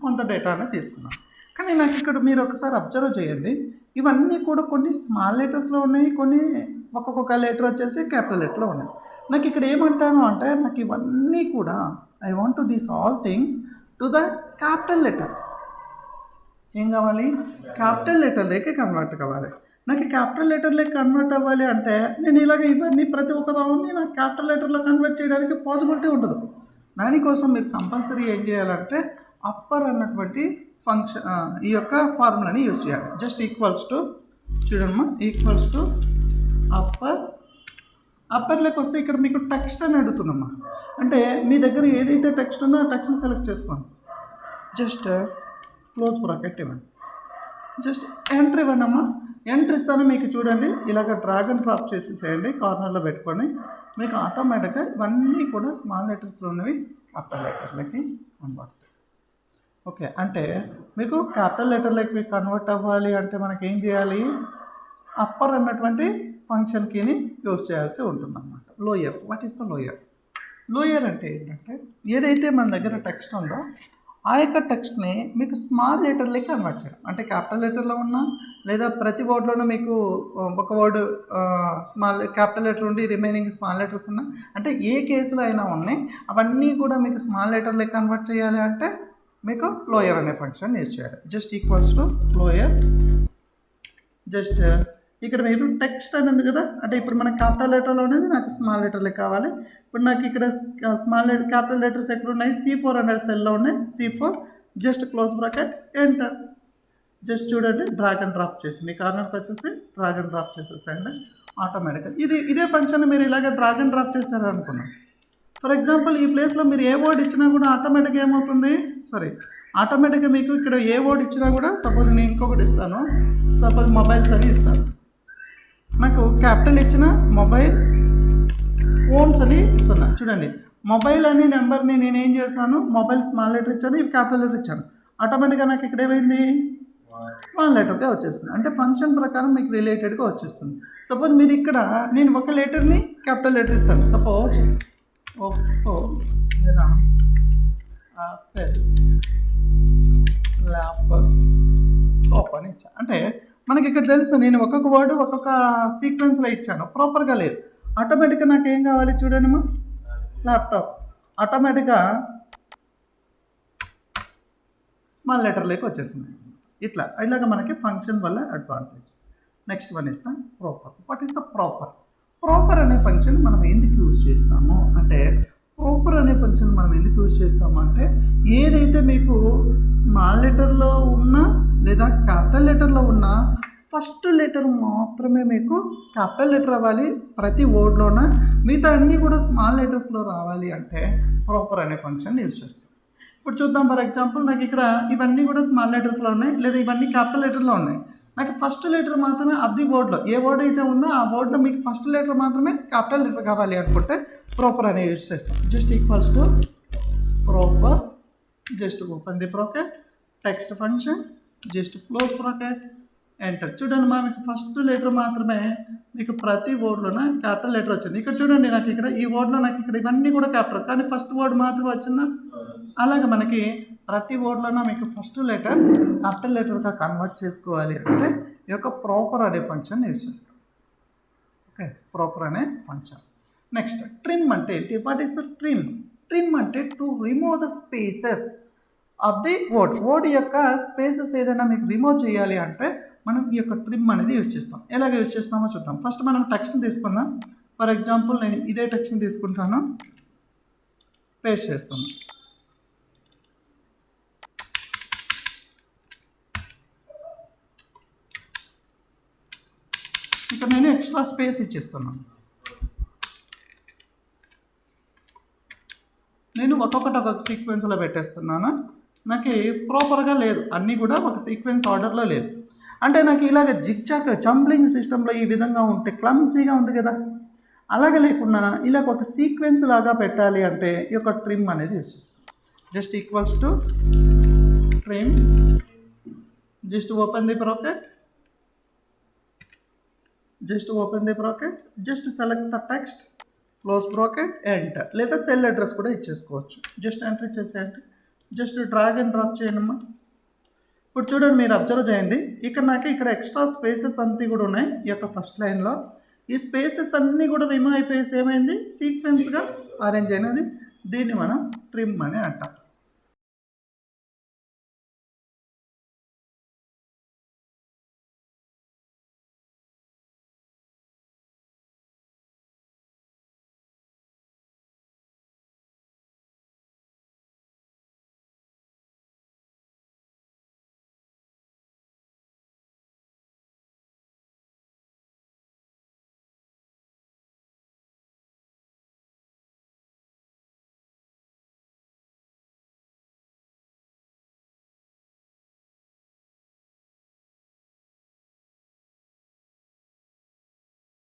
కొంత డేటా అనేది తీసుకున్నాను. కానీ నాకు ఇక్కడ మీరు ఒకసారి అబ్జర్వ్ చేయండి, ఇవన్నీ కూడా కొన్ని స్మాల్ లెటర్స్లో ఉన్నాయి, కొన్ని ఒక్కొక్క లెటర్ వచ్చేసి క్యాపిటల్ లెటర్లో ఉన్నాయి. నాకు ఇక్కడ ఏమంటాను అంటే నాకు ఇవన్నీ కూడా I want to this all things to the capital letter. ఏం కావాలి? క్యాపిటల్ లెటర్లోకి కన్వర్ట్ కావాలి. నాకు క్యాపిటల్ లెటర్లోకి కన్వర్ట్ అవ్వాలి అంటే నేను ఇలాగ ఇవన్నీ ప్రతి ఒక్కదాన్ని నాకు క్యాపిటల్ లెటర్లో కన్వర్ట్ చేయడానికి పాసిబిలిటీ ఉండదు. దానికోసం మీరు కంపల్సరీ ఏం చేయాలంటే అప్పర్ అన్నటువంటి ఫంక్షన్ ఈ యొక్క ఫార్ములాని యూజ్ చేయాలి. జస్ట్ ఈక్వల్స్ టు చూడమ్మా, ఈక్వల్స్ టు అప్పర్లోకి వస్తే ఇక్కడ మీకు టెక్స్ట్ అని అడుగుతున్నామ్మా. అంటే మీ దగ్గర ఏదైతే టెక్స్ట్ ఉందో ఆ టెక్స్ట్ని సెలెక్ట్ చేసుకోండి. జస్ట్ క్లోజ్ బ్రాకెట్ ఇవ్వండి, జస్ట్ ఎంటర్ ఇవ్వండి అమ్మా. ఎంటర్ ఇస్తాను మీకు చూడండి, ఇలాగ డ్రాగ్ అండ్ డ్రాప్ చేసేసేయండి, కార్నర్లో పెట్టుకొని మీకు ఆటోమేటిక్గా ఇవన్నీ కూడా స్మాల్ లెటర్స్లో ఉన్నవి క్యాపిటల్ లెటర్లకి కన్వర్ట్. ఓకే, అంటే మీకు క్యాపిటల్ లెటర్లకి మీకు కన్వర్ట్ అవ్వాలి అంటే మనకి ఏం చేయాలి? అప్పర్ అన్నటువంటి ఫంక్షన్ కీని యూజ్ చేయాల్సి ఉంటుందన్నమాట. Lower, what is the lower? Lower అంటే ఏంటంటే ఏదైతే మన దగ్గర టెక్స్ట్ ఉందో ఆ యొక్క టెక్స్ట్ని మీకు స్మాల్ లెటర్లకి కన్వర్ట్ చేయడం. అంటే క్యాపిటల్ లెటర్లో ఉన్నా లేదా ప్రతి వర్డ్లోనూ మీకు ఒక వర్డ్ స్మాల్ క్యాపిటల్ లెటర్ ఉండి రిమైనింగ్ స్మాల్ లెటర్స్ ఉన్నా, అంటే ఏ కేసులో అయినా ఉన్నాయి అవన్నీ కూడా మీకు స్మాల్ లెటర్లకి కన్వర్ట్ చేయాలి అంటే మీకు లోయర్ అనే ఫంక్షన్ యూజ్ చేయాలి. Just equals to lower. Just ఇక్కడ మీరు టెక్స్ట్ అనేది కదా, అంటే ఇప్పుడు మనకి క్యాపిటల్ లెటర్లో అనేది నాకు స్మాల్ లెటర్లే కావాలి. ఇప్పుడు నాకు ఇక్కడ స్మాల్ లెటర్ క్యాపిటల్ లెటర్స్ ఎక్కడ ఉన్నాయి? C4 అనే సెల్లో ఉన్నాయి. C4 just close bracket enter. Just చూడండి, డ్రాగ్ అండ్ డ్రాప్ చేసింది, కార్నర్కి వచ్చేసి డ్రాగ్ అండ్ డ్రాప్ చేసేసండి ఆటోమేటిక్గా. ఇదే ఫంక్షన్ మీరు ఇలాగ డ్రాగ్ అండ్ డ్రాప్ చేశారు అనుకున్నాం. ఫర్ ఎగ్జాంపుల్ ఈ ప్లేస్లో మీరు ఏ వర్డ్ ఇచ్చినా కూడా ఆటోమేటిక్గా ఏమవుతుంది? ఆటోమేటిక్గా మీకు ఇక్కడ ఏ వర్డ్ ఇచ్చినా కూడా, సపోజ్ నేను ఇంకొకటి ఇస్తాను, సపోజ్ మొబైల్స్ అని ఇస్తాను. నాకు క్యాపిటల్ ఇచ్చిన మొబైల్ ఫోన్స్ అని ఇస్తున్నా. చూడండి, మొబైల్ అనే నెంబర్ని నేను ఏం చేశాను? మొబైల్ స్మాల్ లెటర్ ఇచ్చాను, ఇది క్యాపిటల్ లెటర్ ఇచ్చాను. ఆటోమేటిక్గా నాకు ఇక్కడ ఏమైంది? స్మాల్ లెటర్గా వచ్చేస్తుంది. అంటే ఫంక్షన్ ప్రకారం మీకు రిలేటెడ్గా వచ్చేస్తుంది. సపోజ్ మీరు ఇక్కడ నేను ఒక లెటర్ని క్యాపిటల్ లెటర్ ఇస్తాను. సపోజ్ ఒప్పో లేదా యాపిల్ ల్యాప్టాప్ అని ఇచ్చాను. అంటే మనకి ఇక్కడ తెలుసు నేను ఒక్కొక్క వర్డ్ ఒక్కొక్క సీక్వెన్స్లో ఇచ్చాను, ప్రాపర్గా లేదు. ఆటోమేటిక్గా నాకు ఏం కావాలి? చూడండి అమ్మా, ల్యాప్టాప్ ఆటోమేటిక్గా స్మాల్ లెటర్లోకి వచ్చేసింది. ఇలాగ మనకి ఫంక్షన్ వల్ల అడ్వాంటేజ్. నెక్స్ట్ వన్ ఇస్తాం proper. What is the proper? Proper అనే ఫంక్షన్ మనం ఎందుకు యూజ్ చేస్తాము అంటే, ప్రాపర్ అనే ఫంక్షన్ మనం ఎందుకు యూజ్ చేస్తాము అంటే, ఏదైతే మీకు స్మాల్ లెటర్లో ఉన్నా లేదా క్యాపిటల్ లెటర్లో ఉన్నా ఫస్ట్ లెటర్ మాత్రమే మీకు క్యాపిటల్ లెటర్ అవ్వాలి ప్రతి వర్డ్లోన, మిగతా అన్నీ కూడా స్మాల్ లెటర్స్లో రావాలి అంటే ప్రాపర్ అనే ఫంక్షన్ యూజ్ చేస్తాం. ఇప్పుడు చూద్దాం. ఫర్ ఎగ్జాంపుల్ నాకు ఇక్కడ ఇవన్నీ కూడా స్మాల్ లెటర్స్లో ఉన్నాయి, లేదా ఇవన్నీ క్యాపిటల్ లెటర్లో ఉన్నాయి. నాకు ఫస్ట్ లెటర్ మాత్రమే అది వర్డ్లో ఏ వర్డ్ అయితే ఉందో ఆ వర్డ్లో మీకు ఫస్ట్ లెటర్ మాత్రమే క్యాపిటల్ లెటర్ కావాలి అనుకుంటే ప్రాపర్ అనే యూజ్ చేస్తాం. Just equals to proper, just open the bracket, text function, just close bracket, enter. చూడండి మా మీకు ఫస్ట్ లెటర్ మాత్రమే మీకు ప్రతి వర్డ్లోన క్యాపిటల్ లెటర్ వచ్చింది. ఇక్కడ చూడండి, నాకు ఇక్కడ ఈ వర్డ్లో నాకు ఇక్కడ ఇవన్నీ కూడా క్యాపిటల్, కానీ ఫస్ట్ వర్డ్ మాత్రమే వచ్చిందా? అలాగే మనకి ప్రతి వర్డ్లోన మీకు ఫస్ట్ లెటర్ క్యాపిటల్ లెటర్గా కన్వర్ట్ చేసుకోవాలి అంటే ఈ యొక్క ప్రాపర్ అనే ఫంక్షన్ యూజ్ చేస్తాం. ఓకే, ప్రాపర్ అనే ఫంక్షన్. నెక్స్ట్ ట్రిమ్ అంటే ఏంటి? What is the trim? Trim అంటే to remove the spaces of the word యొక్క స్పేసెస్ ఏదైనా మీకు రిమూవ్ చేయాలి అంటే మనం ఈ యొక్క ట్రిమ్ అనేది యూజ్ చేస్తాం. ఎలాగ యూజ్ చేస్తామో చూద్దాం. ఫస్ట్ మనం టెక్స్ట్ని తీసుకుందాం. ఫర్ ఎగ్జాంపుల్ నేను ఇదే టెక్స్ట్ని తీసుకుంటాను, పేస్ట్ చేస్తాను. ఇక్కడ నేను ఎక్స్ట్రా స్పేస్ ఇచ్చేస్తున్నాను. నేను ఒక్కొక్కటి ఒక్కొక్క సీక్వెన్స్లో పెట్టేస్తున్నాను. నాకు ప్రాపర్గా లేదు, అన్నీ కూడా ఒక సీక్వెన్స్ ఆర్డర్లో లేదు. అంటే నాకు ఇలాగ జిగ్జాగ్ జంబ్లింగ్ సిస్టంలో ఈ విధంగా ఉంటే క్లమ్జీగా ఉంది కదా, అలాగే లేకుండా ఇలాగ ఒక సీక్వెన్స్ లాగా పెట్టాలి అంటే ఈ యొక్క ట్రిమ్ అనేది యూజ్ చేస్తాం. Just equals to trim, just open the bracket, just open the bracket, just select the text, close bracket, enter. లేదా సెల్ అడ్రస్ కూడా ఇచ్చేసుకోవచ్చు. జస్ట్ ఎంటర్ ఇచ్చేసేయండి. జస్ట్ డ్రాగ్ అండ్ డ్రాప్ చేయండి అమ్మా. ఇప్పుడు చూడండి, మీరు అబ్జర్వ్ చేయండి, ఇక్కడ ఎక్స్ట్రా స్పేసెస్ అన్నీ కూడా ఉన్నాయి ఈ యొక్క ఫస్ట్ లైన్లో. ఈ స్పేసెస్ అన్నీ కూడా రిమూవ్ అయిపోయేసి ఏమైంది, సీక్వెన్స్గా అరేంజ్ అయినది. దీన్ని మనం ట్రిమ్ అని అంటాం.